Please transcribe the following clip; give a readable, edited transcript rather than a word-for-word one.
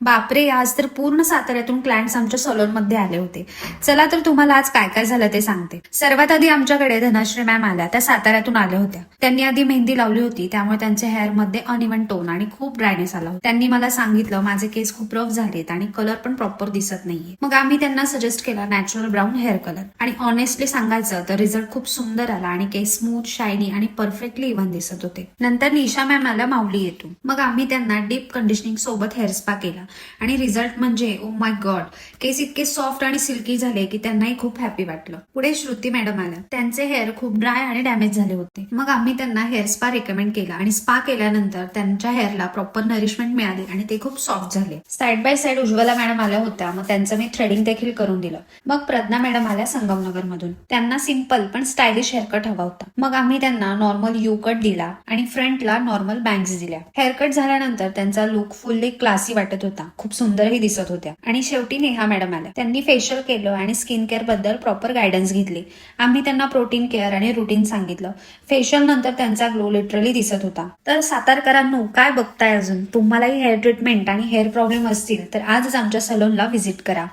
बापरे, आज तर पूर्ण साताऱ्यातून क्लायंट्स आमच्या सलून मध्ये आले होते. चला तर तुम्हाला आज काय काय झालं ते सांगते. सर्वात आधी आमच्याकडे धनश्री मॅम आल्या. त्या साताऱ्यातून आल्या होत्या. त्यांनी आधी मेहंदी लावली होती, त्यामुळे त्यांच्या हेअर मध्ये अनइव्हन टोन आणि खूप ड्रायनेस आला होता. त्यांनी मला सांगितलं माझे केस खूप रफ झालेत आणि कलर पण प्रॉपर दिसत नाहीये. मग आम्ही त्यांना सजेस्ट केला नॅचरल ब्राऊन हेअर कलर. आणि ऑनेस्टली सांगायचं तर रिझल्ट खूप सुंदर आला आणि केस स्मूथ, शायनी आणि परफेक्टली इव्हन दिसत होते. नंतर निशा मॅम आल्या माऊली येतो. मग आम्ही त्यांना डीप कंडिशनिंग सोबत हेअर स्पा केला आणि रिझल्ट म्हणजे ओ माय गॉड, केस इतके सॉफ्ट आणि सिल्की झाले की त्यांनाही खूप हॅपी वाटलं. पुढे श्रुती मॅडम आल्या. त्यांचे हेअर खूप ड्राय आणि डॅमेज झाले होते. मग आम्ही त्यांना हेअर स्पा रेकमेंड केला आणि स्पा केल्यानंतर त्यांच्या हेअरला प्रॉपर नरिशमेंट मिळाली आणि ते खूप सॉफ्ट झाले. Side by side Ujjwala madam आल्या होत्या. मग त्यांचं मी थ्रेडिंग देखील करून दिलं. मग प्रज्ञा मॅडम आल्या संगमनगर मधून. त्यांना सिंपल पण स्टायलिश हेअरकट हवा होता. मग आम्ही त्यांना नॉर्मल यू कट दिला आणि फ्रंटला नॉर्मल बँग्स दिल्या. हेअरकट झाल्यानंतर त्यांचा लुक फुल्ली क्लासी वाटत होता. खूप सुंदरही दिसत होत्या. आणि शेवटी नेहा मॅडम आल्या. त्यांनी फेशियल केलं आणि स्किन केअर बद्दल प्रॉपर गायडन्स घेतली. आम्ही त्यांना प्रोटीन केअर आणि रुटीन सांगितलं. फेशियल नंतर त्यांचा ग्लो लिटरली दिसत होता. तर सातारकरांनो, काय बघताय अजून? तुम्हालाही हेअर ट्रीटमेंट आणि हेअर प्रॉब्लेम असतील तर आजच आमच्या सलूनला व्हिजिट करा.